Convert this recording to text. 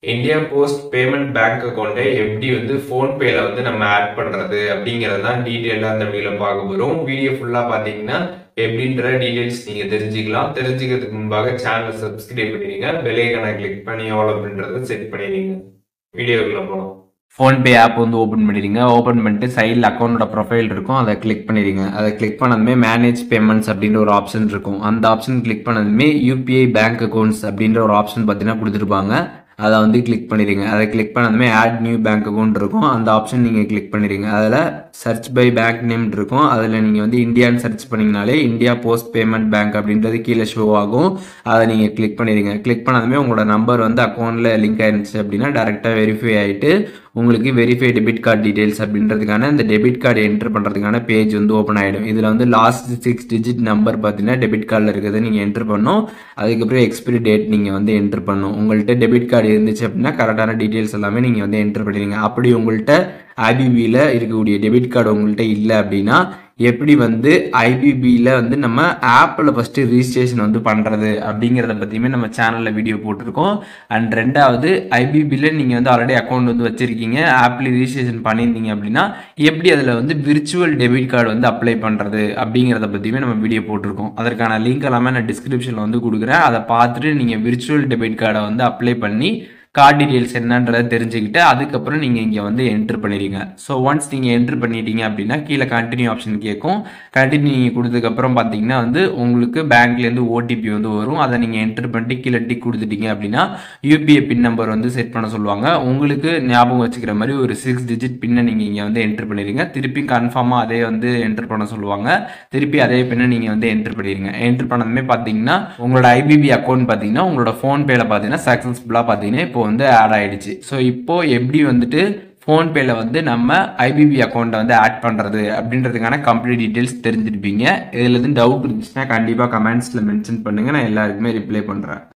India post payment bank அக்கௌண்ட்டை எப்படி வந்து ஃபோன்பேல வந்து நம்ம ஆட் பண்றது அப்படிங்கறது தான் டீடைலா இந்த வீடியோல பார்க்க போறோம். வீடியோ ஃபுல்லா பாத்தீங்கன்னா எப்படின்ற டீடைல்ஸ் நீங்க தெரிஞ்சுக்கலாம். தெரிஞ்சுக்கிறதுக்கு முன்பாக சேனலை சப்ஸ்கிரைப் பண்ணிடுங்க, பெல் ஐகானை கிளிக் பண்ணி ஆல் அப்படின்றத செட் பண்ணிடுங்க. வீடியோக்குள்ள போகலாம். ஃபோன்பே ஆப் வந்து ஓப்பன் பண்ணிடுங்க. ஓப்பன் பண்ணிட்டு சைடில் அக்கௌண்டோட ப்ரொஃபைல் இருக்கும், அதை கிளிக் பண்ணிடுங்க. அதை கிளிக் பண்ணதுமே மேனேஜ் பேமெண்ட்ஸ் அப்படின்ற ஒரு ஆப்ஷன் இருக்கும். அந்த ஆப்ஷன் கிளிக் பண்ணதுமே யூபிஐ பேங்க் அக்கௌண்ட்ஸ் அப்படின்ற ஒரு ஆப்ஷன் பார்த்தீங்கன்னா கொடுத்துருப்பாங்க. அதை வந்து கிளிக் பண்ணிடுங்க. அதை கிளிக் பண்ணதுமே ஆட் நியூ பேங்க் அக்கௌண்ட் இருக்கும், அந்த ஆப்ஷன் நீங்கள் கிளிக் பண்ணிடுங்க. அதில் சர்ச் பை பேங்க் நேம் இருக்கும், அதில் நீங்கள் வந்து இந்தியான்னு சர்ச் பண்ணிங்கனாலே இந்தியா போஸ்ட் பேமெண்ட் பேங்க் அப்படின்றது கீழே ஷோ ஆகும். அதை நீங்கள் கிளிக் பண்ணிடுங்க. கிளிக் பண்ணதுமே உங்களோட நம்பர் வந்து அக்கௌண்ட்டில் லிங்க் ஆயிருந்துச்சு அப்படின்னா டேரெக்டாக வெரிஃபை ஆகிட்டு உங்களுக்கு வெரிஃபை டெபிட் கார்டு டீடைல்ஸ் அப்படின்றதுக்கான இந்த டெபிட் கார்டு என்டர் பண்ணுறதுக்கான பேஜ் வந்து ஓப்பன் ஆகிடும். இதில் வந்து லாஸ்ட் 6 டிஜிட் நம்பர் பார்த்தீங்கன்னா டெபிட் கார்டில் இருக்கிறத நீங்கள் என்ட்ரு பண்ணணும். அதுக்கப்புறம் எக்ஸ்பிரி டேட் நீங்கள் வந்து என்ட்ரு பண்ணணும். உங்கள்கிட்ட டெபிட் கார்டு இருந்துச்சு அப்படின்னா கரெக்டான டீடைல்ஸ் எல்லாமே நீங்கள் வந்து என்ட்ரு பண்ணிடுங்க. அப்படி உங்கள்கிட்ட ஐபிபியில் இருக்கக்கூடிய டெபிட் கார்டு உங்கள்கிட்ட இல்லை அப்படின்னா எப்படி வந்து ஐபிபியில் வந்து நம்ம ஆப்பில் ஃபஸ்ட்டு ரிஜிஸ்ட்ரேஷன் வந்து பண்ணுறது அப்படிங்கிறத பற்றியுமே நம்ம சேனலில் வீடியோ போட்டிருக்கோம். அண்ட் ரெண்டாவது ஐபிபியில் நீங்கள் வந்து ஆல்ரெடி அக்கௌண்ட் வந்து வச்சுருக்கீங்க, ஆப்பில் ரிஜிஸ்ட்ரேஷன் பண்ணியிருந்தீங்க அப்படின்னா எப்படி அதில் வந்து விர்ச்சுவல் டெபிட் கார்டு வந்து அப்ளை பண்ணுறது அப்படிங்கிறத பற்றியுமே நம்ம வீடியோ போட்டிருக்கோம். அதற்கான லிங்க் எல்லாமே நான் டிஸ்கிரிப்ஷனில் வந்து கொடுக்குறேன். அதை பார்த்துட்டு நீங்கள் விர்ச்சுவல் டெபிட் கார்டை வந்து அப்ளை பண்ணி கார்டு டீடைல்ஸ் என்னன்றதை தெரிஞ்சுக்கிட்டு அதுக்கப்புறம் நீங்கள் இங்கே வந்து என்ட்ரு பண்ணிடுங்க. ஸோ ஒன்ஸ் நீங்கள் என்ட்ரு பண்ணிட்டீங்க அப்படின்னா கீழே கண்டினியூ ஆப்ஷன் கேட்கும். கண்டினியூ நீங்கள் கொடுத்ததுக்கப்புறம் பார்த்தீங்கன்னா வந்து உங்களுக்கு பேங்க்லேருந்து ஓடிபி வந்து வரும். அதை நீங்கள் என்ட்ரு பண்ணிட்டு கீழே டிக் கொடுத்துட்டீங்க அப்படின்னா யூபிஐ பின் நம்பர் வந்து செட் பண்ண சொல்லுவாங்க. உங்களுக்கு ஞாபகம் வச்சுக்கிற மாதிரி ஒரு 6 டிஜிட் பின்னை நீங்கள் இங்கே வந்து என்ட்ரு பண்ணிடுங்க. திருப்பி கன்ஃபார்மாக அதே வந்து என்ட்ரு பண்ண சொல்லுவாங்க. திருப்பி அதே பின்னை நீங்கள் வந்து என்ட்ரு பண்ணிடுங்க. என்ட்ரு பண்ணதுமே பார்த்தீங்கன்னா உங்களோட ஐபிபி அக்கௌண்ட் பார்த்தீங்கன்னா உங்களோட ஃபோன்பேல பார்த்தீங்கன்னா சக்ஸஸ்ஃபுல்லாக பார்த்தீங்கன்னா இப்போ வந்து ஆட் ஆயிடுச்சு. ஸோ இப்போ எப்படி வந்துட்டு ஃபோன்பேல வந்து நம்ம ஐபிபி அக்கௌண்ட்டை வந்து ஆட் பண்ணுறது அப்படின்றதுக்கான கம்ப்ளீட் டீட்டெயில்ஸ் தெரிஞ்சிருப்பீங்க. இதில் எதுவும் டவுட் இருந்துச்சுன்னா கண்டிப்பாக கமெண்ட்ஸில் மென்ஷன் பண்ணுங்கள், நான் எல்லாருக்குமே ரிப்ளை பண்ணுறேன்.